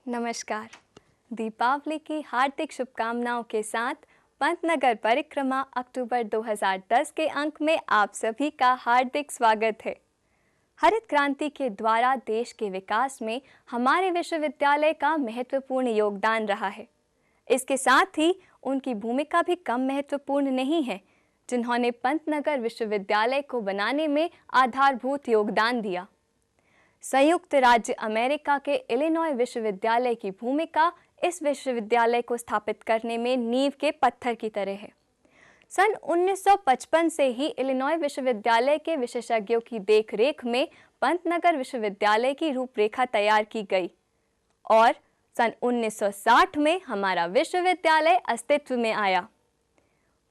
नमस्कार। दीपावली की हार्दिक शुभकामनाओं के साथ पंतनगर परिक्रमा अक्टूबर 2010 के अंक में आप सभी का हार्दिक स्वागत है। हरित क्रांति के द्वारा देश के विकास में हमारे विश्वविद्यालय का महत्वपूर्ण योगदान रहा है। इसके साथ ही उनकी भूमिका भी कम महत्वपूर्ण नहीं है, जिन्होंने पंतनगर विश्वविद्यालय को बनाने में आधारभूत योगदान दिया। संयुक्त राज्य अमेरिका के इलिनॉय विश्वविद्यालय की भूमिका इस विश्वविद्यालय को स्थापित करने में नींव के पत्थर की तरह है। सन 1955 से ही इलिनॉय विश्वविद्यालय के विशेषज्ञों की देखरेख में पंतनगर विश्वविद्यालय की रूपरेखा तैयार की गई और सन 1960 में हमारा विश्वविद्यालय अस्तित्व में आया।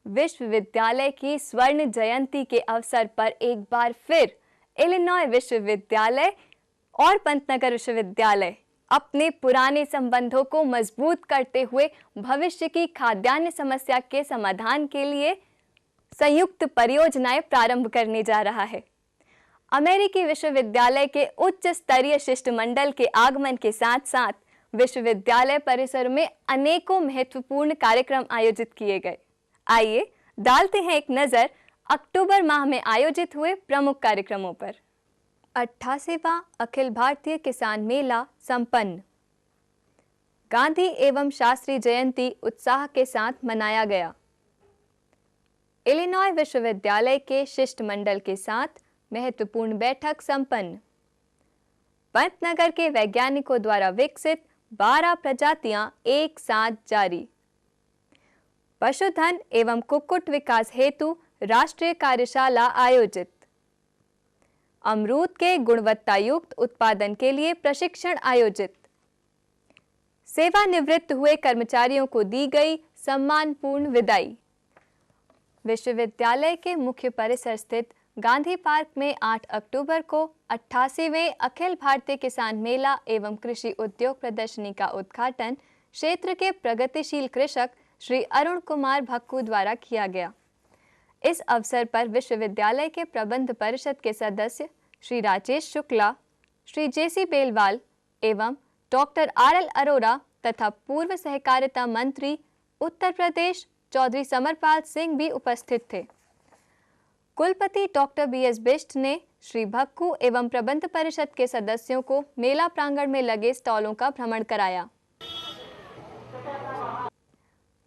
विश्वविद्यालय की स्वर्ण जयंती के अवसर पर एक बार फिर इलिनॉय विश्वविद्यालय और पंतनगर विश्वविद्यालय अपने पुराने संबंधों को मजबूत करते हुए भविष्य की खाद्यान्न समस्या के समाधान के लिए संयुक्त परियोजनाएं प्रारंभ करने जा रहा है। अमेरिकी विश्वविद्यालय के उच्च स्तरीय शिष्टमंडल के आगमन के साथ साथ विश्वविद्यालय परिसर में अनेकों महत्वपूर्ण कार्यक्रम आयोजित किए गए। आइए डालते हैं एक नज़र अक्टूबर माह में आयोजित हुए प्रमुख कार्यक्रमों पर। 88वां अखिल भारतीय किसान मेला संपन्न। गांधी एवं शास्त्री जयंती उत्साह के साथ मनाया गया। इलिनॉय विश्वविद्यालय के शिष्टमंडल के साथ महत्वपूर्ण बैठक संपन्न। पंतनगर के वैज्ञानिकों द्वारा विकसित 12 प्रजातियां एक साथ जारी। पशुधन एवं कुक्कुट विकास हेतु राष्ट्रीय कार्यशाला आयोजित। अमरूद के गुणवत्तायुक्त उत्पादन के लिए प्रशिक्षण आयोजित। सेवानिवृत्त हुए कर्मचारियों को दी गई सम्मानपूर्ण विदाई। विश्वविद्यालय के मुख्य परिसर स्थित गांधी पार्क में 8 अक्टूबर को 88वें अखिल भारतीय किसान मेला एवं कृषि उद्योग प्रदर्शनी का उद्घाटन क्षेत्र के प्रगतिशील कृषक श्री अरुण कुमार भक्कू द्वारा किया गया। इस अवसर पर विश्वविद्यालय के प्रबंध परिषद के सदस्य श्री राजेश शुक्ला, श्री जेसी बेलवाल एवं डॉक्टर RL अरोरा तथा पूर्व सहकारिता मंत्री उत्तर प्रदेश चौधरी समरपाल सिंह भी उपस्थित थे। कुलपति डॉक्टर BS बिष्ट ने श्री भक्कू एवं प्रबंध परिषद के सदस्यों को मेला प्रांगण में लगे स्टॉलों का भ्रमण कराया।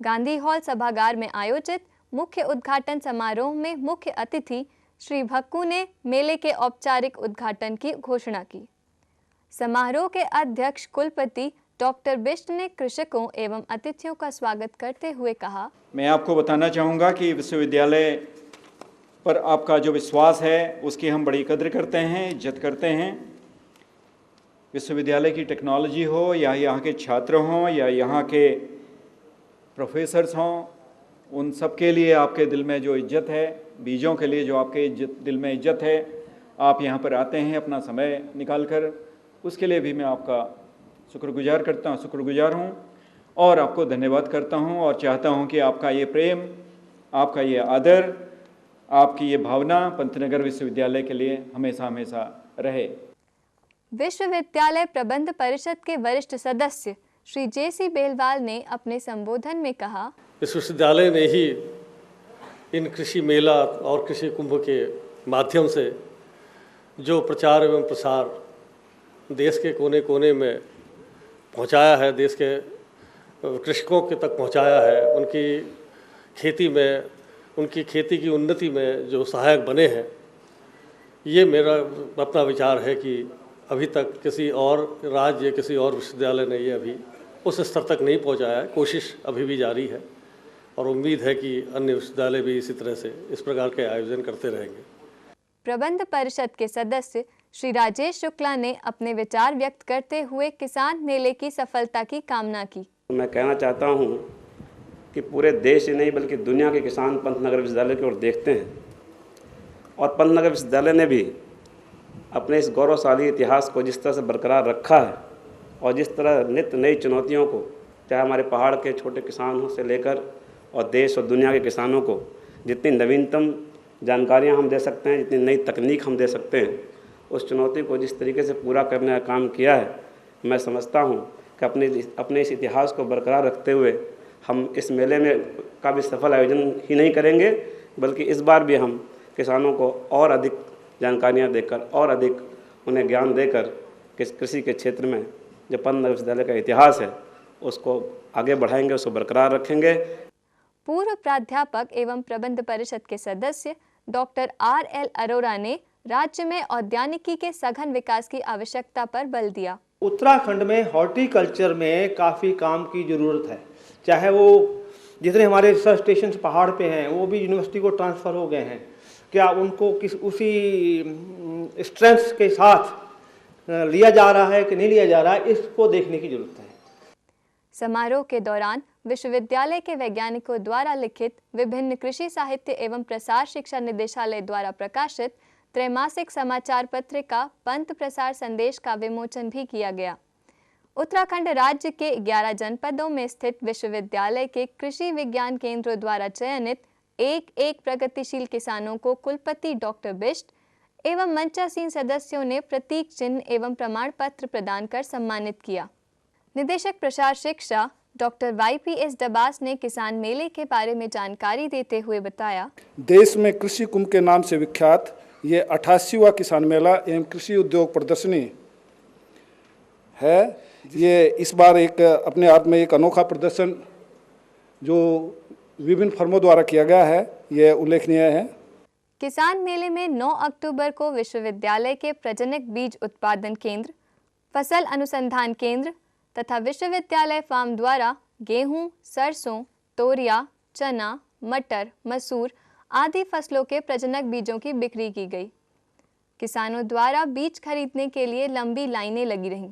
गांधी हॉल सभागार में आयोजित मुख्य उद्घाटन समारोह में मुख्य अतिथि श्री भक्कू ने मेले के औपचारिक उद्घाटन की घोषणा की। समारोह के अध्यक्ष कुलपति डॉक्टर बिष्ट ने कृषकों एवं अतिथियों का स्वागत करते हुए कहा, मैं आपको बताना चाहूँगा कि विश्वविद्यालय पर आपका जो विश्वास है उसकी हम बड़ी कद्र करते हैं, इज्जत करते हैं। विश्वविद्यालय की टेक्नोलॉजी हो या यहाँ के छात्र हों या यहाँ के प्रोफेसर्स हों, उन सब के लिए आपके दिल में जो इज्जत है, बीजों के लिए जो आपके दिल में इज्जत है, आप यहाँ पर आते हैं अपना समय निकालकर, उसके लिए भी मैं आपका शुक्रगुजार हूँ और आपको धन्यवाद करता हूँ और चाहता हूँ कि आपका ये प्रेम, आपका ये आदर, आपकी ये भावना पंतनगर विश्वविद्यालय के लिए हमेशा हमेशा रहे। विश्वविद्यालय प्रबंध परिषद के वरिष्ठ सदस्य श्री जेसी बेलवाल ने अपने संबोधन में कहा, इस विश्वविद्यालय ने ही इन कृषि मेला और कृषि कुंभ के माध्यम से जो प्रचार एवं प्रसार देश के कोने कोने में पहुंचाया है, देश के कृषकों के तक पहुंचाया है, उनकी खेती में, उनकी खेती की उन्नति में जो सहायक बने हैं, ये मेरा अपना विचार है कि अभी तक किसी और राज्य, किसी और विश्वविद्यालय ने ये अभी उस स्तर तक नहीं पहुंचाया है। कोशिश अभी भी जारी है और उम्मीद है कि अन्य विश्वविद्यालय भी इसी तरह से इस प्रकार के आयोजन करते रहेंगे। प्रबंध परिषद के सदस्य श्री राजेश शुक्ला ने अपने विचार व्यक्त करते हुए किसान मेले की सफलता की कामना की। मैं कहना चाहता हूँ कि पूरे देश ही नहीं बल्कि दुनिया के किसान पंतनगर विश्वविद्यालय की ओर देखते हैं और पंतनगर विश्वविद्यालय ने भी अपने इस गौरवशाली इतिहास को जिस तरह से बरकरार रखा है और जिस तरह नित्य नई चुनौतियों को, चाहे हमारे पहाड़ के छोटे किसानों से लेकर और देश और दुनिया के किसानों को जितनी नवीनतम जानकारियां हम दे सकते हैं, जितनी नई तकनीक हम दे सकते हैं, उस चुनौती को जिस तरीके से पूरा करने का काम किया है, मैं समझता हूं कि अपने इस इतिहास को बरकरार रखते हुए हम इस मेले में का भी सफल आयोजन ही नहीं करेंगे, बल्कि इस बार भी हम किसानों को और अधिक जानकारियाँ देकर और अधिक उन्हें ज्ञान देकर कृषि के क्षेत्र में जो पंतनगर विश्वविद्यालय का इतिहास है उसको आगे बढ़ाएंगे, उसको बरकरार रखेंगे। पूर्व प्राध्यापक एवं प्रबंध परिषद के सदस्य डॉक्टर RL अरोरा ने राज्य में औद्यानिकी के सघन विकास की आवश्यकता पर बल दिया। उत्तराखंड में हॉर्टिकल्चर में काफ़ी काम की ज़रूरत है, चाहे वो जितने हमारे रिसर्च स्टेशन पहाड़ पे हैं वो भी यूनिवर्सिटी को ट्रांसफ़र हो गए हैं, क्या उनको उसी स्ट्रेंथ के साथ लिया जा रहा है कि नहीं लिया जा रहा है, इसको देखने की ज़रूरत है। समारोह के दौरान विश्वविद्यालय के वैज्ञानिकों द्वारा लिखित विभिन्न कृषि साहित्य एवं प्रसार शिक्षा निदेशालय द्वारा प्रकाशित त्रैमासिक समाचार पत्रिका पंत प्रसार संदेश का विमोचन भी किया गया। उत्तराखंड राज्य के 11 जनपदों में स्थित विश्वविद्यालय के कृषि विज्ञान केंद्रों द्वारा चयनित एक प्रगतिशील किसानों को कुलपति डॉक्टर बिष्ट एवं मंचासीन सदस्यों ने प्रतीक चिन्ह एवं प्रमाण पत्र प्रदान कर सम्मानित किया। निदेशक प्रसार शिक्षा डॉक्टर YPS डबास ने किसान मेले के बारे में जानकारी देते हुए बताया, देश में कृषि कुंभ के नाम से विख्यात ये 88वां किसान मेला एवं कृषि उद्योग प्रदर्शनी है। ये इस बार एक अपने आप में एक अनोखा प्रदर्शन जो विभिन्न फर्मों द्वारा किया गया है, ये उल्लेखनीय है। किसान मेले में 9 अक्टूबर को विश्वविद्यालय के प्रजनक बीज उत्पादन केंद्र, फसल अनुसंधान केंद्र तथा विश्वविद्यालय फार्म द्वारा गेहूं, सरसों, तोरिया, चना, मटर, मसूर आदि फसलों के प्रजनक बीजों की बिक्री की गई। किसानों द्वारा बीज खरीदने के लिए लंबी लाइनें लगी रहीं।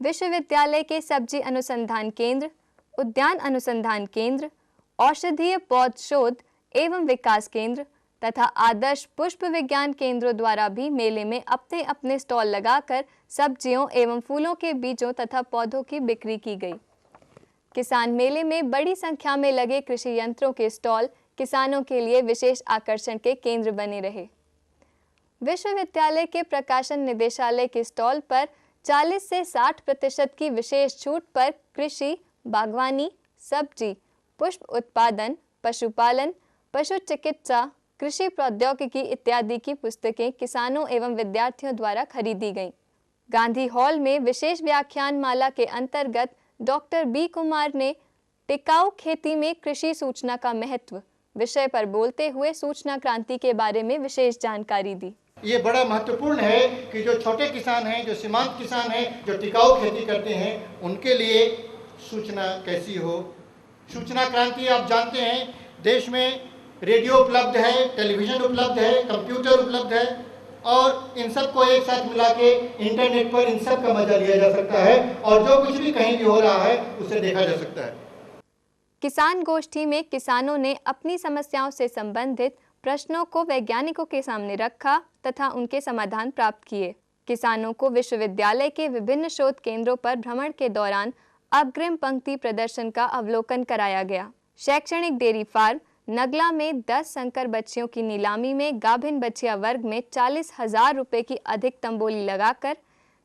विश्वविद्यालय के सब्जी अनुसंधान केंद्र, उद्यान अनुसंधान केंद्र, औषधीय पौध शोध एवं विकास केंद्र तथा आदर्श पुष्प विज्ञान केंद्रों द्वारा भी मेले में अपने अपने स्टॉल लगाकर सब्जियों एवं फूलों के बीजों तथा पौधों की बिक्री की गई। किसान मेले में बड़ी संख्या में लगे कृषि यंत्रों के स्टॉल किसानों के लिए विशेष आकर्षण के केंद्र बने रहे। विश्वविद्यालय के प्रकाशन निदेशालय के स्टॉल पर 40 से 60% की विशेष छूट पर कृषि, बागवानी, सब्जी, पुष्प उत्पादन, पशुपालन, पशु चिकित्सा, कृषि प्रौद्योगिकी इत्यादि की पुस्तकें किसानों एवं विद्यार्थियों द्वारा खरीदी गईं। गांधी हॉल में विशेष व्याख्यान माला के अंतर्गत डॉक्टर B कुमार ने टिकाऊ खेती में कृषि सूचना का महत्व विषय पर बोलते हुए सूचना क्रांति के बारे में विशेष जानकारी दी। ये बड़ा महत्वपूर्ण है कि जो छोटे किसान हैं, जो सीमांत किसान हैं, जो टिकाऊ खेती करते हैं, उनके लिए सूचना कैसी हो। सूचना क्रांति आप जानते हैं, देश में रेडियो उपलब्ध है, टेलीविज़न उपलब्ध है, कंप्यूटर उपलब्ध है और इन सब को एक साथ मिला के इंटरनेट पर इन सब का मजा लिया जा सकता है और जो कुछ भी कहीं भी हो रहा है उसे देखा जा सकता है। किसान गोष्ठी में किसानों ने अपनी समस्याओं से संबंधित प्रश्नों को वैज्ञानिकों के सामने रखा तथा उनके समाधान प्राप्त किए। किसानों को विश्वविद्यालय के विभिन्न शोध केंद्रों पर भ्रमण के दौरान अग्रिम पंक्ति प्रदर्शन का अवलोकन कराया गया। शैक्षणिक डेयरी फार्म नगला में 10 संकर बच्चियों की नीलामी में गाभिन बछिया वर्ग में 40,000 रुपये की अधिकतम बोली लगाकर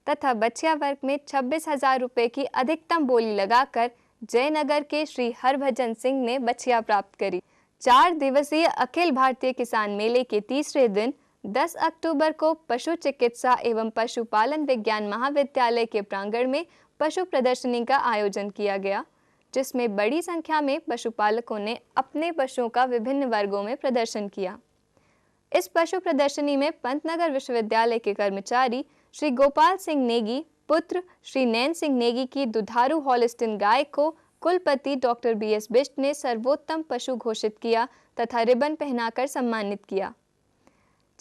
तथा बछिया वर्ग में 26,000 रुपये की अधिकतम बोली लगाकर जयनगर के श्री हरभजन सिंह ने बछिया प्राप्त करी। 4 दिवसीय अखिल भारतीय किसान मेले के तीसरे दिन 10 अक्टूबर को पशु चिकित्सा एवं पशुपालन विज्ञान महाविद्यालय के प्रांगण में पशु प्रदर्शनी का आयोजन किया गया, जिसमें बड़ी संख्या में पशुपालकों ने अपने पशुओं का विभिन्न वर्गों में प्रदर्शन किया। इस पशु प्रदर्शनी में पंतनगर विश्वविद्यालय के कर्मचारी श्री गोपाल सिंह नेगी पुत्र श्री नैन सिंह नेगी की दुधारू हॉलिस्टीन गाय को कुलपति डॉक्टर BS बिष्ट ने सर्वोत्तम पशु घोषित किया तथा रिबन पहनाकर सम्मानित किया।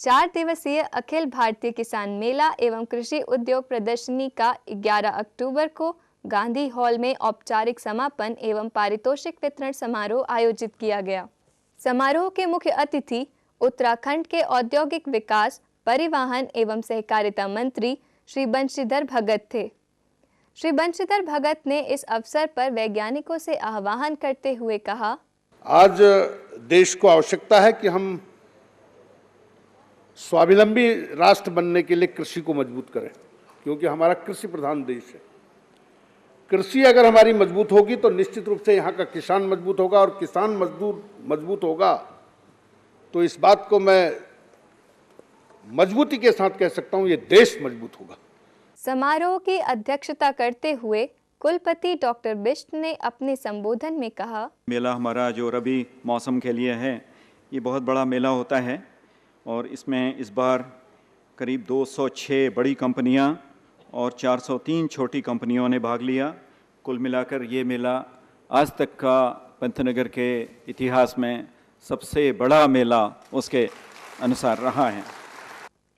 4 दिवसीय अखिल भारतीय किसान मेला एवं कृषि उद्योग प्रदर्शनी का 11 अक्टूबर को गांधी हॉल में औपचारिक समापन एवं पारितोषिक वितरण समारोह आयोजित किया गया। समारोह के मुख्य अतिथि उत्तराखंड के औद्योगिक विकास, परिवहन एवं सहकारिता मंत्री श्री बंशीधर भगत थे। श्री बंशीधर भगत ने इस अवसर पर वैज्ञानिकों से आह्वान करते हुए कहा, आज देश को आवश्यकता है कि हम स्वावलंबी राष्ट्र बनने के लिए कृषि को मजबूत करें, क्योंकि हमारा कृषि प्रधान देश है। कृषि अगर हमारी मजबूत होगी तो निश्चित रूप से यहाँ का किसान मजबूत होगा, और किसान मजबूत होगा तो इस बात को मैं मजबूती के साथ कह सकता हूँ, ये देश मजबूत होगा। समारोह की अध्यक्षता करते हुए कुलपति डॉक्टर बिष्ट ने अपने संबोधन में कहा, मेला हमारा जो रबी मौसम के लिए है, ये बहुत बड़ा मेला होता है और इसमें इस बार करीब 206 बड़ी कंपनियां और 403 छोटी कंपनियों ने भाग लिया। कुल मिलाकर ये मेला आज तक का पंतनगर के इतिहास में सबसे बड़ा मेला उसके अनुसार रहा है।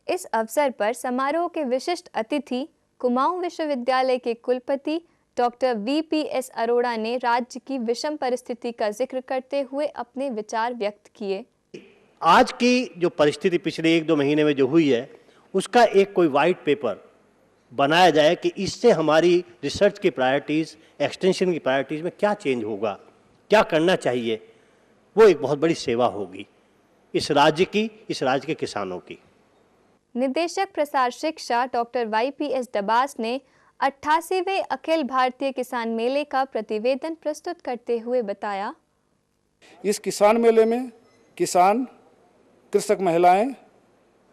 इस अवसर पर समारोह के विशिष्ट अतिथि कुमाऊं विश्वविद्यालय के कुलपति डॉक्टर VPS अरोड़ा ने राज्य की विषम परिस्थिति का जिक्र करते हुए अपने विचार व्यक्त किए। आज की जो परिस्थिति पिछले 1-2 महीने में जो हुई है, उसका एक कोई वाइट पेपर बनाया जाए कि इससे हमारी रिसर्च की प्रायोरिटीज़, एक्सटेंशन की प्रायोरिटीज़ में क्या चेंज होगा, क्या करना चाहिए। वो एक बहुत बड़ी सेवा होगी इस राज्य की, इस राज्य के किसानों की। निदेशक प्रसार शिक्षा डॉक्टर YPS डबास ने 88वें अखिल भारतीय किसान मेले का प्रतिवेदन प्रस्तुत करते हुए बताया, इस किसान मेले में किसान, कृषक महिलाएं,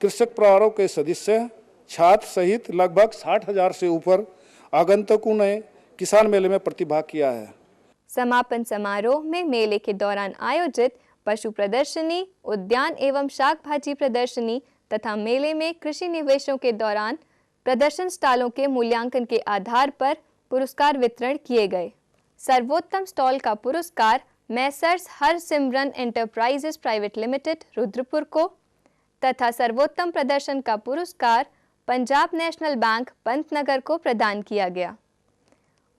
कृषक परिवारों के सदस्य, छात्र सहित लगभग 60,000 से ऊपर आगंतुकों ने किसान मेले में प्रतिभाग किया है। समापन समारोह में मेले के दौरान आयोजित पशु प्रदर्शनी, उद्यान एवं शाक भाजी प्रदर्शनी तथा मेले में कृषि निवेशों के दौरान प्रदर्शन स्टॉलों के मूल्यांकन के आधार पर पुरस्कार वितरण किए गए। सर्वोत्तम स्टॉल का पुरस्कार Messrs Harsimran enterprises private limited Rudrapur को तथा सर्वोत्तम प्रदर्शन का पुरस्कार पंजाब नेशनल बैंक पंतनगर को प्रदान किया गया।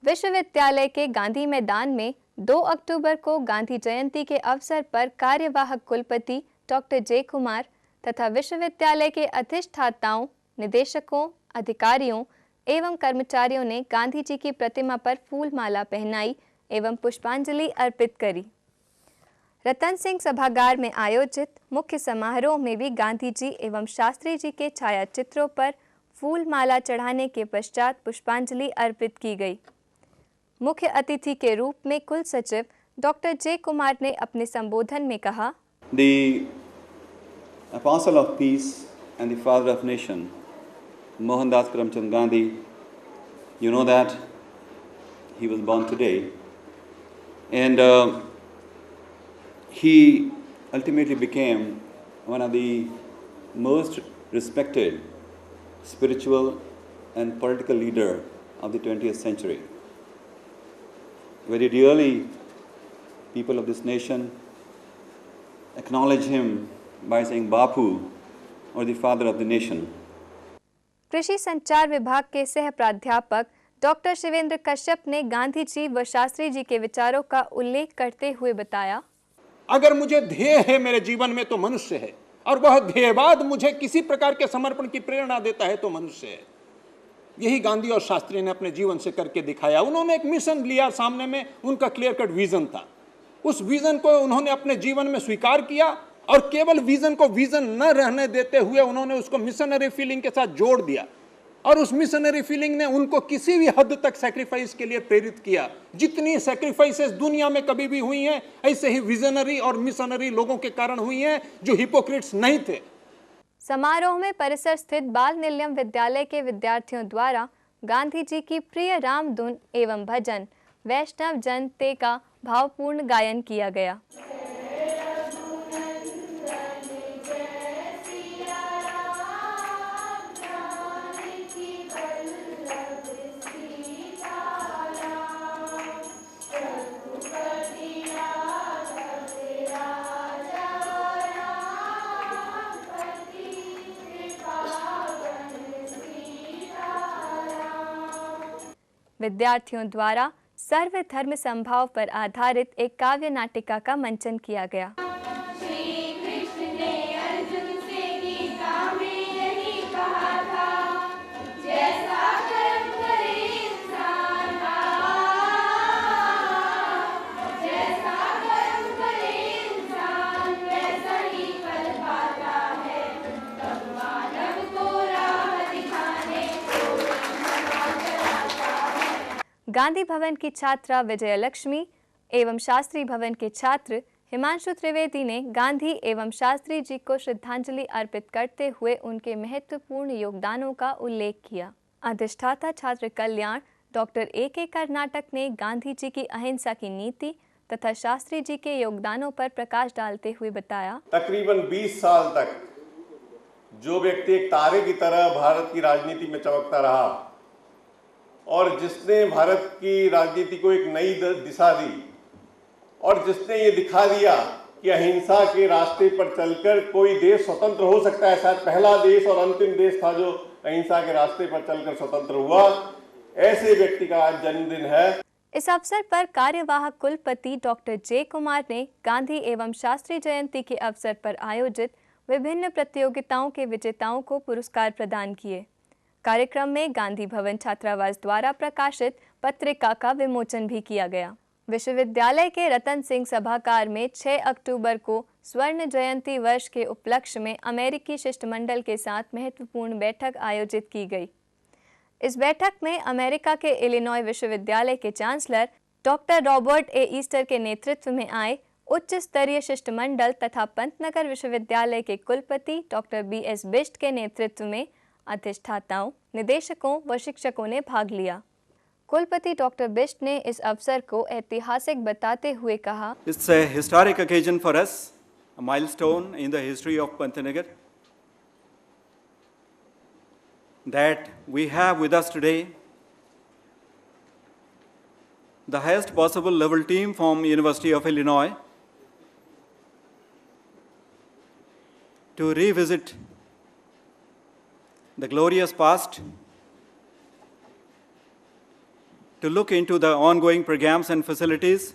विश्वविद्यालय के गांधी मैदान में 2 अक्टूबर को गांधी जयंती के अवसर पर कार्यवाहक कुलपति डॉक्टर जे कुमार तथा विश्वविद्यालय के अधिष्ठाताओं, निदेशकों, अधिकारियों एवं कर्मचारियों ने गांधी जी की प्रतिमा पर फूल माला पहनाई एवं पुष्पांजलि अर्पित करी। रतन सिंह सभागार में आयोजित मुख्य समारोह में भी गांधी जी एवं शास्त्री जी के छायाचित्रों पर फूल माला चढ़ाने के पश्चात पुष्पांजलि अर्पित की गई। मुख्य अतिथि के रूप में कुल सचिव डॉक्टर जे कुमार ने अपने संबोधन में कहा, The apostle of peace and the father of nation, Mohandas Karamchand Gandhi, you know that he was born today, and he ultimately became one of the most respected spiritual and political leader of the 20th century. Very dearly, people of this nation acknowledge him by saying Bapu, or the father of the nation. कृषि संचार विभाग के सह प्राध्यापक doctor Shivendra Kashyap ने गांधी जी व शास्त्री जी के विचारों का उल्लेख करते हुए बताया, अगर मुझे ध्येय है मेरे जीवन में तो मनुष्य है, और वह ध्येयवाद मुझे किसी प्रकार के समर्पण की प्रेरणा देता है तो मनुष्य है। यही गांधी और शास्त्री ने अपने जीवन से करके दिखाया। उन्होंने एक मिशन लिया, सामने में उनका क्लियर कट विजन था। उस विजन को उन्होंने अपने जीवन में स्वीकार किया और केवल विजन को विजन न रहने देते हुए उन्होंने उसको मिशनरी फीलिंग के साथ जोड़ दिया, और उस मिशनरी फीलिंग ने उनको किसी भी हद तक सैक्रिफाइस के लिए प्रेरित किया। जितनी सैक्रिफाइसेस दुनिया में कभी भी हुई हैं, ऐसे ही विजनरी और मिशनरी लोगों के कारण हुई हैं जो हिपोक्रेट्स नहीं थे। समारोह में परिसर स्थित बाल निलयम विद्यालय के विद्यार्थियों द्वारा गांधी जी की प्रिय राम धुन एवं भजन वैष्णव जन ते का भावपूर्ण गायन किया गया। विद्यार्थियों द्वारा सर्वधर्म समभाव पर आधारित एक काव्य नाटिका का मंचन किया गया। गांधी भवन की छात्रा विजयलक्ष्मी एवं शास्त्री भवन के छात्र हिमांशु त्रिवेदी ने गांधी एवं शास्त्री जी को श्रद्धांजलि अर्पित करते हुए उनके महत्वपूर्ण योगदानों का उल्लेख किया। अधिष्ठाता छात्र कल्याण डॉक्टर A.K. कर्नाटक ने गांधी जी की अहिंसा की नीति तथा शास्त्री जी के योगदानों पर प्रकाश डालते हुए बताया, तकरीबन 20 साल तक जो व्यक्ति एक तारे की तरह भारत की राजनीति में चमकता रहा और जिसने भारत की राजनीति को एक नई दिशा दी और जिसने ये दिखा दिया कि अहिंसा के रास्ते पर चलकर कोई देश स्वतंत्र हो सकता है, शायद पहला देश और अंतिम देश था जो अहिंसा के रास्ते पर चलकर स्वतंत्र हुआ, ऐसे व्यक्ति का आज जन्मदिन है। इस अवसर पर कार्यवाहक कुलपति डॉक्टर J. कुमार ने गांधी एवं शास्त्री जयंती के अवसर पर आयोजित विभिन्न प्रतियोगिताओं के विजेताओं को पुरस्कार प्रदान किए। कार्यक्रम में गांधी भवन छात्रावास द्वारा प्रकाशित पत्रिका का विमोचन भी किया गया। विश्वविद्यालय के रतन सिंह सभागार में 6 अक्टूबर को स्वर्ण जयंती वर्ष के उपलक्ष्य में अमेरिकी शिष्टमंडल के साथ महत्वपूर्ण बैठक आयोजित की गई। इस बैठक में अमेरिका के इलिनॉय विश्वविद्यालय के chancellor doctor Robert A. Easter के नेतृत्व में आए उच्च स्तरीय शिष्टमंडल तथा पंतनगर विश्वविद्यालय के कुलपति डॉक्टर B.S. बिष्ट के नेतृत्व में अधिष्ठाताओं, निदेशकों व शिक्षकों ने भाग लिया। कुलपति डॉक्टर बिष्ट ने इस अवसर को ऐतिहासिक बताते हुए कहा, It's a historic occasion for us, a milestone in the history of Pantnagar, that we have with us today the highest possible level team from University of Illinois to revisit the glorious past, to look into the ongoing programs and facilities,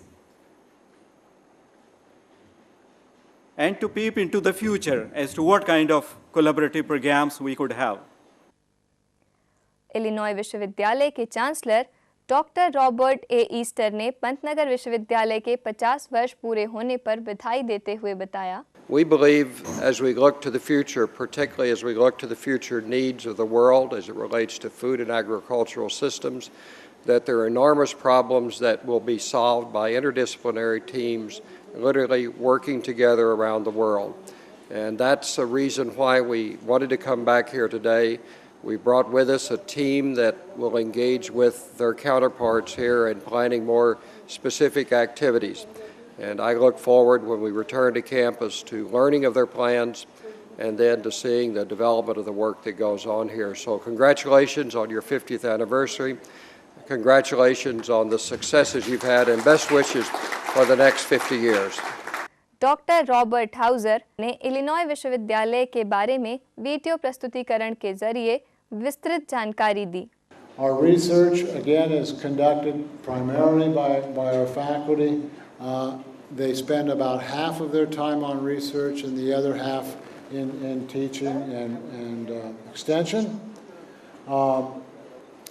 and to peep into the future as to what kind of collaborative programs we could have. Illinois विश्वविद्यालय के chancellor doctor Robert A. Easter ने पंतनगर विश्वविद्यालय के 50 वर्ष पूरे होने पर बधाई देते हुए बताया, We believe as we look to the future, particularly as we look to the future needs of the world as it relates to food and agricultural systems, that there are enormous problems that will be solved by interdisciplinary teams literally working together around the world. And that's a reason why we wanted to come back here today. We brought with us a team that will engage with their counterparts here in planning more specific activities. And I look forward when we return to campus to learning of their plans and then to seeing the development of the work that goes on here. So congratulations on your 50th anniversary. Congratulations on the successes you've had and best wishes for the next 50 years. Doctor Robert Houser ने Illinois विश्वविद्यालय के बारे में video प्रस्तुतिकरण के जरिए विस्तृत जानकारी दी। Our research again is conducted primarily by our faculty. They spend about half of their time on research and the other half in teaching and extension.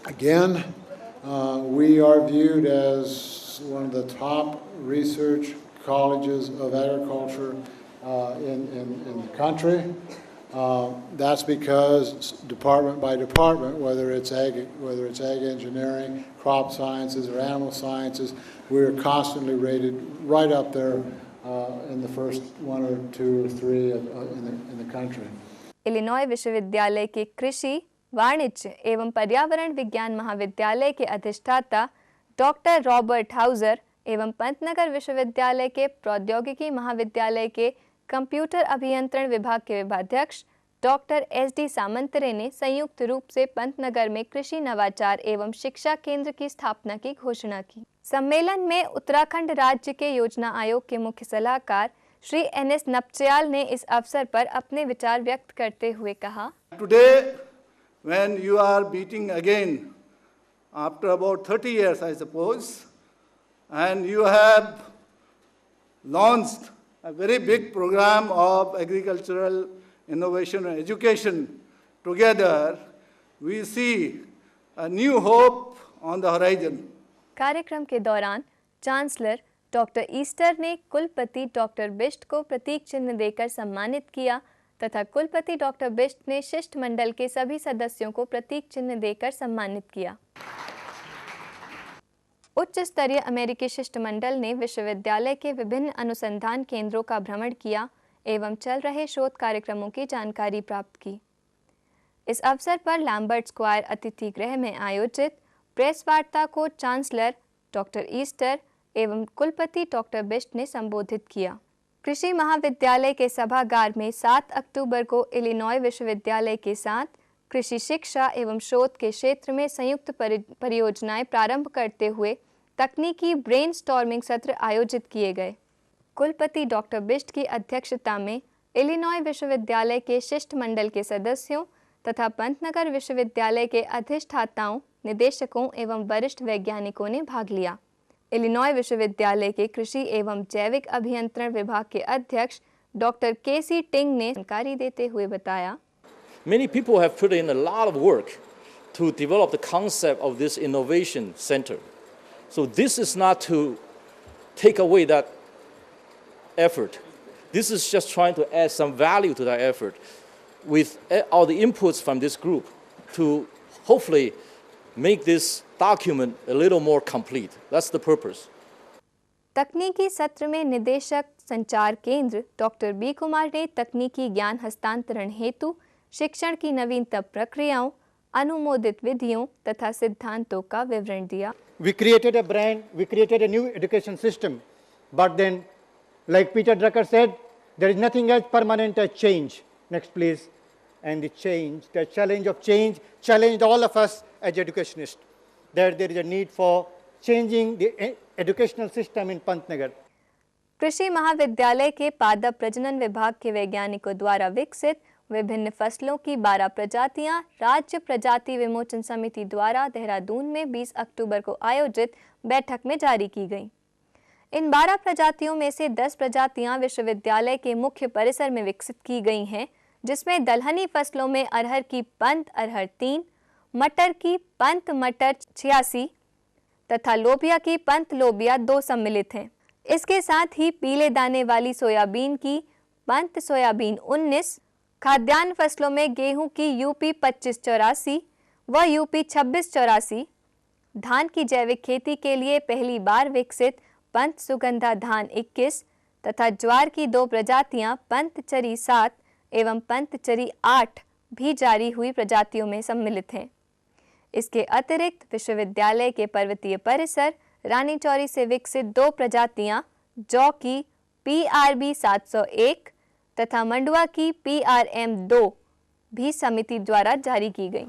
Again, we are viewed as one of the top research colleges of agriculture in the country. That's because department by department, whether it's ag engineering, crop sciences, or animal sciences, we're constantly rated right up there in the first 1 or 2 or 3 in the country. Illinois विश्वविद्यालय के कृषि, वाणिज्य एवं पर्यावरण विज्ञान महाविद्यालय के अधिष्ठाता डॉक्टर रॉबर्ट हाउजर एवं पंतनगर विश्वविद्यालय के प्रौद्योगिकी महाविद्यालय के कंप्यूटर अभियंत्रण विभाग के विभागाध्यक्ष डॉक्टर S.D. सामंतरे ने संयुक्त रूप से पंतनगर में कृषि नवाचार एवं शिक्षा केंद्र की स्थापना की घोषणा की। सम्मेलन में उत्तराखंड राज्य के योजना आयोग के मुख्य सलाहकार श्री N.S. नपच्याल ने इस अवसर पर अपने विचार व्यक्त करते हुए कहा, Today, when you are meeting again after about 30 years, I suppose, and you have launched a very big program of agricultural innovation and education together, we see a new hope on the horizon. कार्यक्रम के दौरान chancellor doctor Easter ने कुलपति doctor Bisht को प्रतीक चिन्ह देकर सम्मानित किया तथा कुलपति डॉक्टर बिष्ट ने शिष्टमंडल के सभी सदस्यों को प्रतीक चिन्ह देकर सम्मानित किया। उच्च स्तरीय अमेरिकी शिष्टमंडल ने विश्वविद्यालय के विभिन्न अनुसंधान केंद्रों का भ्रमण किया एवं चल रहे शोध कार्यक्रमों की जानकारी प्राप्त की। इस अवसर पर लैम्बर्ट स्क्वायर अतिथि गृह में आयोजित प्रेस वार्ता को चांसलर डॉक्टर ईस्टर एवं कुलपति डॉक्टर बिष्ट ने संबोधित किया। कृषि महाविद्यालय के सभागार में 7 अक्टूबर को इलिनॉय विश्वविद्यालय के साथ कृषि शिक्षा एवं शोध के क्षेत्र में संयुक्त परियोजनाएं प्रारंभ करते हुए तकनीकी ब्रेनस्टॉर्मिंग सत्र आयोजित किए गए। कुलपति डॉक्टर बिष्ट की अध्यक्षता में इलिनॉय विश्वविद्यालय के शिष्टमंडल के सदस्यों तथा पंतनगर विश्वविद्यालय के अधिष्ठाताओं, निदेशकों एवं वरिष्ठ वैज्ञानिकों ने भाग लिया। इलिनॉय विश्वविद्यालय के कृषि एवं जैविक अभियंत्रण विभाग के अध्यक्ष डॉक्टर के.सी. टिंग ने जानकारी देते हुए बताया, Many people have put in a lot of work to develop the concept of this innovation center. So this is not to take away that effort. This is just trying to add some value to that effort with all the inputs from this group to hopefully make this document a little more complete. That's the purpose. तकनीकी सत्र में निदेशक संचार केंद्र doctor B Kumar ने तकनीकी ज्ञान हस्तांतरण हेतु शिक्षण की नवीनतम प्रक्रियाओं, अनुमोदित विधियों तथा सिद्धांतों का विवरण दिया। We created a brand, we created a new education system, but then, like Peter Drucker said, there is nothing as permanent as change. Next, please. And the challenge of change challenged all of us as educationists, that there is a need for changing the educational system in Pantnagar. कृषि महाविद्यालय के पादप प्रजनन विभाग के वैज्ञानिकों द्वारा विकसित विभिन्न फसलों की 12 प्रजातियां राज्य प्रजाति विमोचन समिति द्वारा देहरादून में 20 अक्टूबर को आयोजित बैठक में जारी की गई। इन 12 प्रजातियों में से 10 प्रजातियां विश्वविद्यालय के मुख्य परिसर में विकसित की गई हैं, जिसमें दलहनी फसलों में अरहर की पंत अरहर 3, मटर की पंत मटर 86 तथा लोबिया की पंत लोबिया 2 सम्मिलित हैं। इसके साथ ही पीले दाने वाली सोयाबीन की पंत सोयाबीन 19, खाद्यान्न फसलों में गेहूं की यूपी 2584 व यूपी 2684, धान की जैविक खेती के लिए पहली बार विकसित पंत सुगंधा धान 21 तथा ज्वार की 2 प्रजातियां पंत चरी 7 एवं पंत चरी 8 भी जारी हुई प्रजातियों में सम्मिलित हैं। इसके अतिरिक्त विश्वविद्यालय के पर्वतीय परिसर रानी चौरी से विकसित 2 प्रजातियां जौ की PRB 701 तथा मंडुआ की PRM 2 भी समिति द्वारा जारी की गई।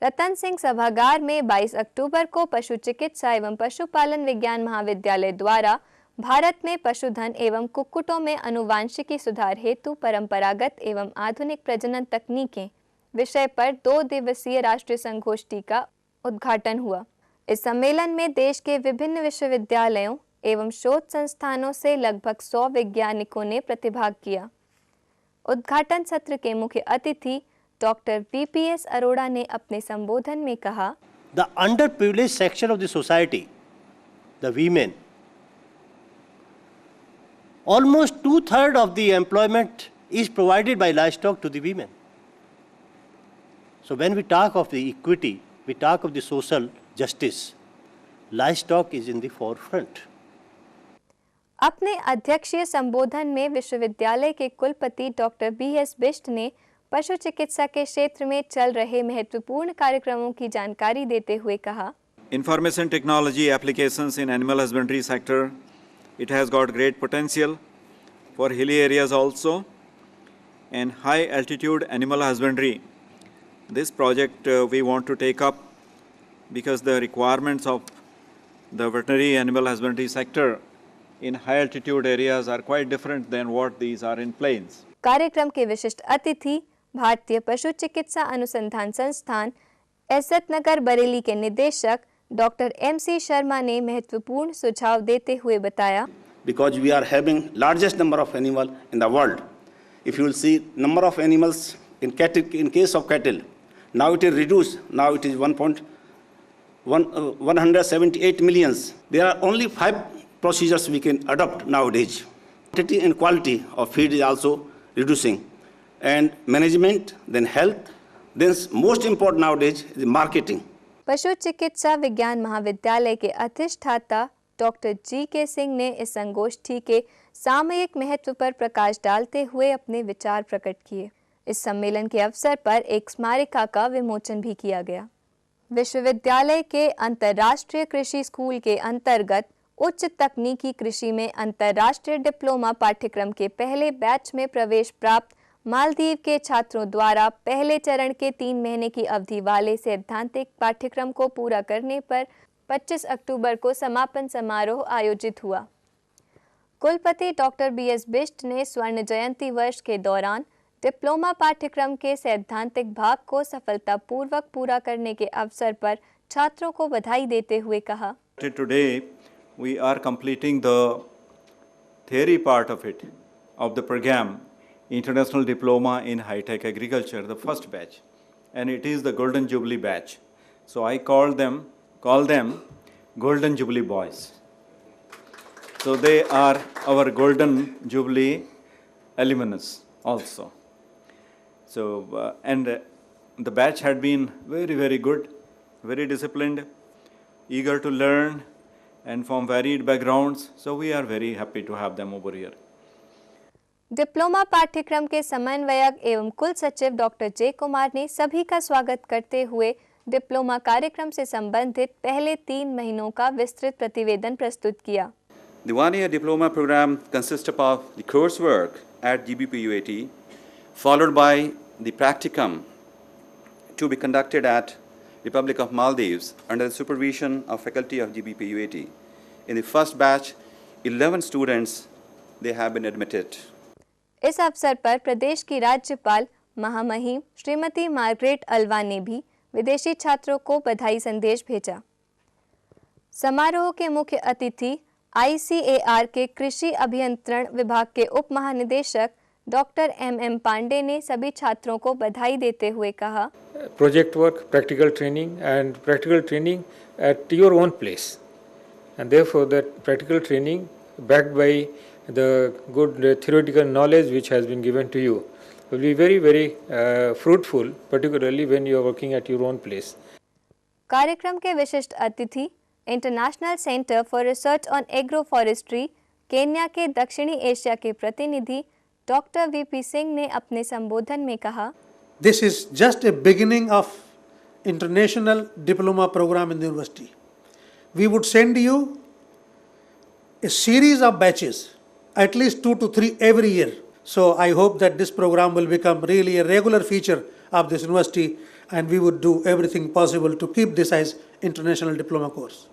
रतन सिंह सभागार में 22 अक्टूबर को पशु चिकित्सा एवं पशुपालन विज्ञान महाविद्यालय द्वारा भारत में पशुधन एवं कुक्कुटों में आनुवांशिकी सुधार हेतु परंपरागत एवं आधुनिक प्रजनन तकनीकें विषय पर 2 दिवसीय राष्ट्रीय संगोष्ठी का उद्घाटन हुआ। इस सम्मेलन में देश के विभिन्न विश्वविद्यालयों एवं शोध संस्थानों से लगभग 100 वैज्ञानिकों ने प्रतिभाग किया। उद्घाटन सत्र के मुख्य अतिथि डॉक्टर VPS अरोड़ा ने अपने संबोधन में कहा, The underprivileged section of the society, the women, almost 2/3 of the employment is provided by livestock to the women. So when we talk of the equity, we talk of the social justice, livestock is in the forefront. अपने अध्यक्षीय संबोधन में विश्वविद्यालय के कुलपति doctor BS Bisht ने पशु चिकित्सा के क्षेत्र में चल रहे महत्वपूर्ण कार्यक्रमों की जानकारी देते हुए कहा, Information technology applications in animal husbandry sector, it has got great potential for hilly areas also and high altitude animal husbandry. This project we want to take up because the requirements of the veterinary animal husbandry sector in high altitude areas are quite different than what these are in plains. कार्यक्रम के विशिष्ट अतिथि भारतीय पशु चिकित्सा अनुसंधान संस्थान एसएत नगर बरेली के निदेशक डॉक्टर MC शर्मा ने महत्वपूर्ण सुझाव देते हुए बताया, Because we are having largest number of animal in the world. If you will see number of animals in cattle, in case of cattle, now it is reduced. Now it is 178 millions. There are only 5 procedures we can adopt nowadays. Quantity and quality of feed is also reducing. And management, then health, then most important nowadays is marketing. पशु चिकित्सा विज्ञान महाविद्यालय के अधिष्ठाता doctor GK. Singh ने इस संगोष्ठी के सामयिक महत्व पर प्रकाश डालते हुए अपने विचार प्रकट किए। इस सम्मेलन के अवसर पर एक स्मारिका का विमोचन भी किया गया। विश्वविद्यालय के अंतर्राष्ट्रीय कृषि स्कूल के अंतर्गत उच्च तकनीकी कृषि में अंतर्राष्ट्रीय डिप्लोमा पाठ्यक्रम के पहले बैच में प्रवेश प्राप्त मालदीव के छात्रों द्वारा पहले चरण के 3 महीने की अवधि वाले सैद्धांतिक पाठ्यक्रम को पूरा करने पर 25 अक्टूबर को समापन समारोह आयोजित हुआ। कुलपति डॉक्टर बी.एस. बिष्ट ने स्वर्ण जयंती वर्ष के दौरान डिप्लोमा पाठ्यक्रम के सैद्धांतिक भाग को सफलतापूर्वक पूरा करने के अवसर पर छात्रों को बधाई देते हुए कहा, Today we are completing the theory part of it, of the program, International Diploma in High-Tech Agriculture, the first batch, and it is the Golden Jubilee batch. So I call them Golden Jubilee boys. So they are our Golden Jubilee alumnus also. So and the batch had been very, very good, very disciplined, eager to learn, and from varied backgrounds. So we are very happy to have them over here. Diploma पाठ्यक्रम के समन्वयक एवं कुल सचिव doctor जे कुमार ने सभी का स्वागत करते हुए डिप्लोमा कार्यक्रम से संबंधित पहले 3 महीनों का विस्तृत प्रतिवेदन प्रस्तुत किया। The one-year diploma program consists of the coursework at GBPUAT, followed by the practicum to be conducted at Republic of Maldives under the supervision of faculty of GBPUAT. In the first batch, 11 students they have been admitted. इस अवसर पर प्रदेश की राज्यपाल महामहिम Shrimati Margaret Alva ने भी विदेशी छात्रों को बधाई संदेश भेजा। समारोह के मुख्य अतिथि ICAR के कृषि अभियंत्रण विभाग के उप महानिदेशक डॉक्टर MM पांडे ने सभी छात्रों को बधाई देते हुए कहा, project work, practical training at your own place, and therefore that practical training backed by the good theoretical knowledge which has been given to you will be very, very fruitful, particularly when you are working at your own place. कार्यक्रम के विशिष्ट अतिथि international centre for research on agro forestry Kenya के दक्षिणी Asia के प्रतिनिधि doctor VP Singh ने अपने संबोधन में कहा, This is just a beginning of international diploma program in the university. We would send you a series of batches, at least 2 to 3 every year. So I hope that this program will become really a regular feature of this university, and we would do everything possible to keep this as international diploma course.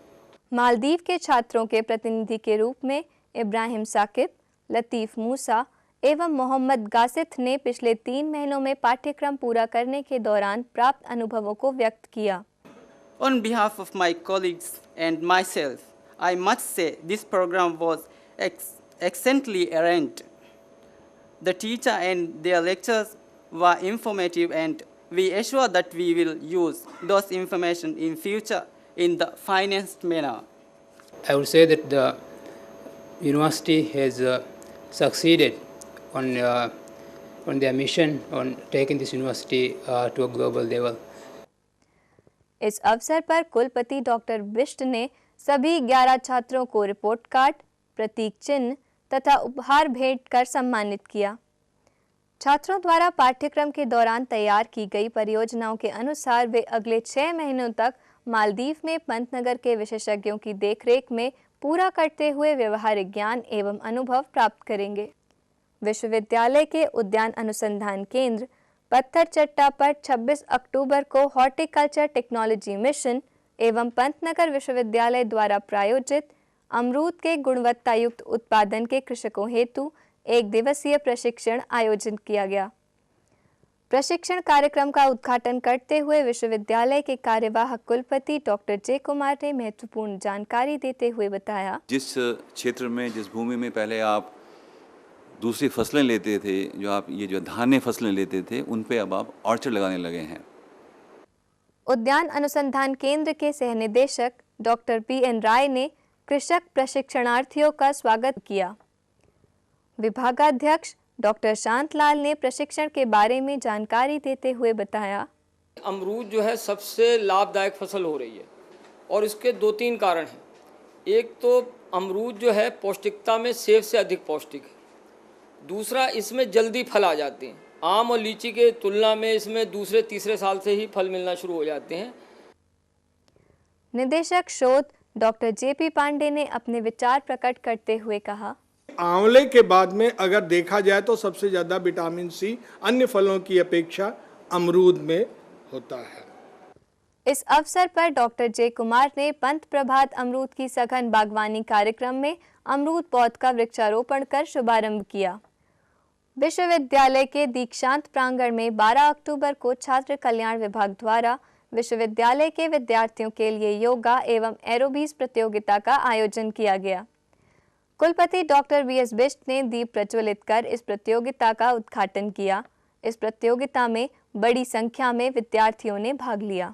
Maldives के छात्रों के प्रतिनिधि के रूप में इब्राहिम साकिब, लतीफ मूसा एवं मोहम्मद गासिथ ने पिछले 3 महीनों में पाठ्यक्रम पूरा करने के दौरान प्राप्त अनुभवों को व्यक्त किया। On behalf of my colleagues and myself, I must say this program was excellently arranged. The teacher and their lectures were informative, and we assure that we will use those information in future in the finest manner. I would say that the university has succeeded on their mission on taking this university to a global level. इस अवसर पर कुलपति doctor Bisht ने सभी 11 छात्रों को report card, प्रतीक चिन्ह तथा उपहार भेंट कर सम्मानित किया। छात्रों द्वारा पाठ्यक्रम के दौरान तैयार की गई परियोजनाओं के अनुसार वे अगले 6 महीनों तक मालदीव में पंतनगर के विशेषज्ञों की देखरेख में पूरा करते हुए व्यवहारिक ज्ञान एवं अनुभव प्राप्त करेंगे। विश्वविद्यालय के उद्यान अनुसंधान केंद्र पत्थर चट्टा पर 26 अक्टूबर को हॉर्टिकल्चर टेक्नोलॉजी मिशन एवं पंतनगर विश्वविद्यालय द्वारा प्रायोजित अमरूद के गुणवत्तायुक्त उत्पादन के कृषकों हेतु 1 दिवसीय प्रशिक्षण आयोजित किया गया। प्रशिक्षण कार्यक्रम का उद्घाटन करते हुए विश्वविद्यालय के कार्यवाहक कुलपति डॉक्टर जे कुमार ने महत्वपूर्ण जानकारी देते हुए बताया, जिस क्षेत्र में, जिस भूमि में पहले आप दूसरी फसलें लेते थे, जो आप ये जो धान्य फसलें लेते थे, उन पे अब आप ऑर्चर्ड लगाने लगे हैं। उद्यान अनुसंधान केंद्र के सह निदेशक डॉक्टर PN राय ने कृषक प्रशिक्षणार्थियों का स्वागत किया। विभागाध्यक्ष डॉक्टर शांतलाल ने प्रशिक्षण के बारे में जानकारी देते हुए बताया, अमरूद जो है सबसे लाभदायक फसल हो रही है और इसके 2-3 कारण हैं। एक तो अमरूद जो है पौष्टिकता में सेब से अधिक पौष्टिक है। दूसरा, इसमें जल्दी फल आ जाते हैं। आम और लीची के तुलना में इसमें दूसरे तीसरे साल से ही फल मिलना शुरू हो जाते हैं। निदेशक शोध डॉक्टर जेपी पांडे ने अपने विचार प्रकट करते हुए कहा, आंवले के बाद में अगर देखा जाए तो सबसे ज़्यादा विटामिन सी अन्य फलों की अपेक्षा अमरूद में होता है। इस अवसर पर डॉक्टर जे कुमार ने पंत प्रभात अमरूद की सघन बागवानी कार्यक्रम में अमरूद पौध का वृक्षारोपण कर शुभारंभ किया। विश्वविद्यालय के दीक्षांत प्रांगण में 12 अक्टूबर को छात्र कल्याण विभाग द्वारा विश्वविद्यालय के विद्यार्थियों के लिए योगा एवं एरोबिक्स प्रतियोगिता का आयोजन किया गया। कुलपति डॉक्टर वीएस बिष्ट ने दीप प्रज्वलित कर इस प्रतियोगिता का उद्घाटन किया। इस प्रतियोगिता में बड़ी संख्या में विद्यार्थियों ने भाग लिया।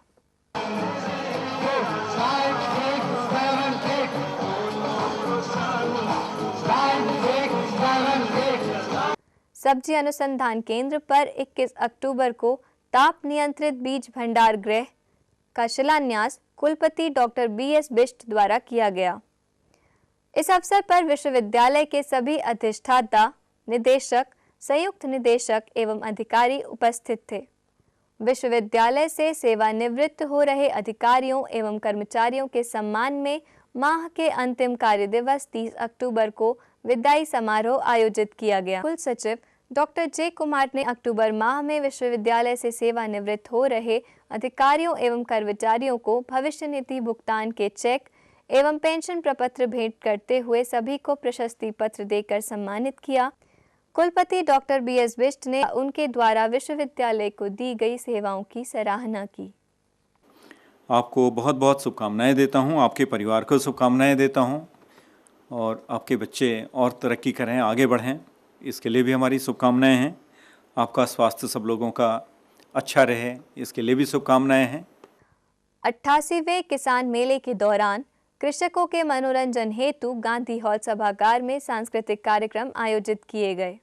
सब्जी अनुसंधान केंद्र पर 21 अक्टूबर को ताप नियंत्रित बीज भंडार गृह का शिलान्यास कुलपति डॉक्टर बीएस बिष्ट द्वारा किया गया। इस अवसर पर विश्वविद्यालय के सभी अधिष्ठाता, निदेशक, संयुक्त निदेशक एवं अधिकारी उपस्थित थे। विश्वविद्यालय से सेवानिवृत्त हो रहे अधिकारियों एवं कर्मचारियों के सम्मान में माह के अंतिम कार्य दिवस 30 अक्टूबर को विदाई समारोह आयोजित किया गया। कुल सचिव डॉक्टर जे कुमार ने अक्टूबर माह में विश्वविद्यालय से सेवानिवृत्त हो रहे अधिकारियों एवं कर्मचारियों को भविष्य निधि भुगतान के चेक एवं पेंशन प्रपत्र भेंट करते हुए सभी को प्रशस्ति पत्र देकर सम्मानित किया। कुलपति डॉक्टर बीएस बिष्ट ने उनके द्वारा विश्वविद्यालय को दी गई सेवाओं की सराहना की। आपको बहुत बहुत शुभकामनाएं देता हूं, आपके परिवार को शुभकामनाएं देता हूं और आपके बच्चे और तरक्की करें, आगे बढ़ें, इसके लिए भी हमारी शुभकामनाएं हैं। आपका स्वास्थ्य सब लोगों का अच्छा रहे, इसके लिए भी शुभकामनाएं हैं। 88वें किसान मेले के दौरान कृषकों के मनोरंजन हेतु गांधी हॉल सभागार में सांस्कृतिक कार्यक्रम आयोजित किए गए।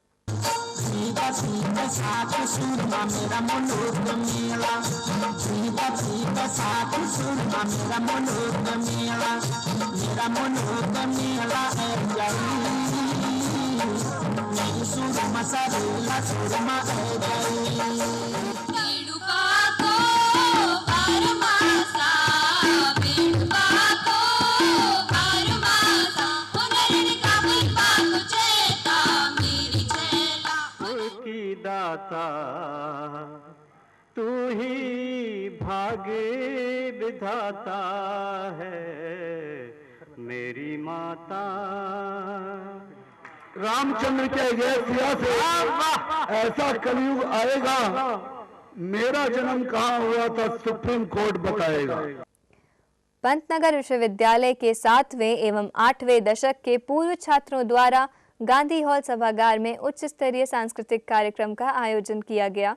तू ही भाग्य विधाता है मेरी माता। रामचंद्र के अयोध्या से ऐसा कलयुग आएगा, मेरा जन्म कहाँ हुआ था सुप्रीम कोर्ट बताएगा। पंतनगर विश्वविद्यालय के 7वें एवं 8वें दशक के पूर्व छात्रों द्वारा गांधी हॉल सभागार में उच्च स्तरीय सांस्कृतिक कार्यक्रम का आयोजन किया गया।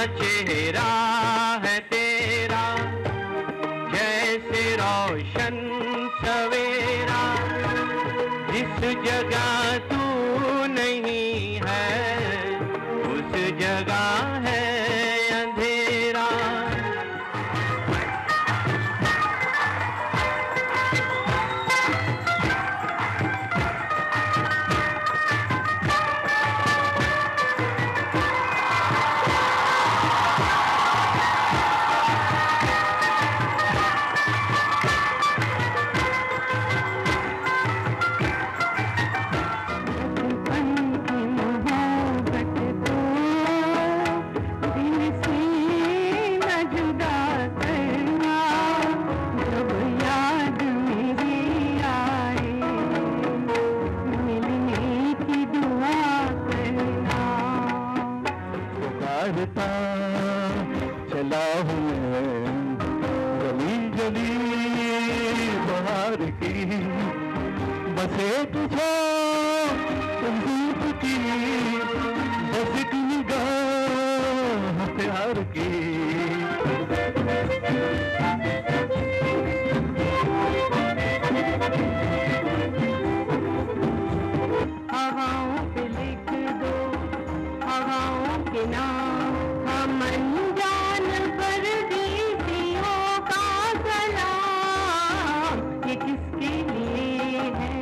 चेहरा है तेरा जैसे रोशन सवेरा, जिस जगह तू नहीं है उस जगह है अंधेरा। चला हूँ गली गली बाहर की से तुझे रूप की बस एक निगाह प्यार की। हवाओं पे लिख दो हवाओं के नाम, हम अनजान परदेसियों का सलाम। ये किसके लिए है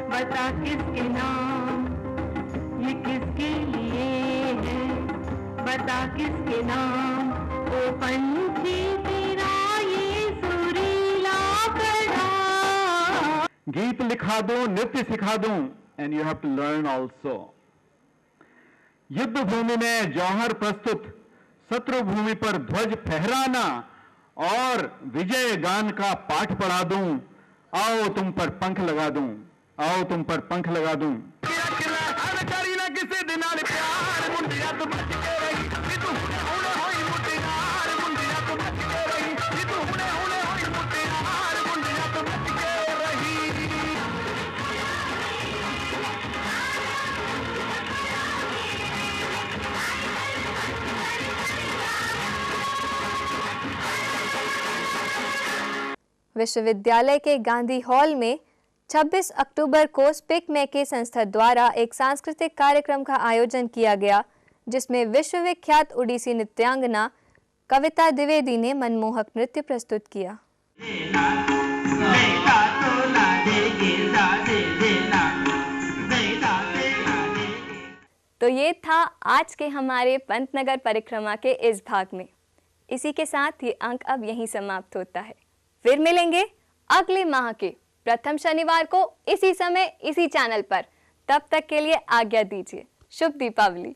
बता किसके नाम, ये किसके लिए है बता किसके नाम। ओ पंछी तेरा ये सुरीला कड़ा। गीत लिखा दो नृत्य सिखा दूं, and you have to learn also. युद्ध भूमि में जौहर प्रस्तुत, शत्रु भूमि पर ध्वज फहराना और विजय गान का पाठ पढ़ा दूं। आओ तुम पर पंख लगा दूं, आओ तुम पर पंख लगा दूं। विश्वविद्यालय के गांधी हॉल में 26 अक्टूबर को स्पिक मैके संस्था द्वारा एक सांस्कृतिक कार्यक्रम का आयोजन किया गया, जिसमें विश्वविख्यात ओडिसी नृत्यांगना कविता द्विवेदी ने मनमोहक नृत्य प्रस्तुत किया। तो ये था आज के हमारे पंतनगर परिक्रमा के इस भाग में। इसी के साथ ये अंक अब यहीं समाप्त होता है। फिर मिलेंगे अगले माह के प्रथम शनिवार को इसी समय इसी चैनल पर। तब तक के लिए आज्ञा दीजिए। शुभ दीपावली।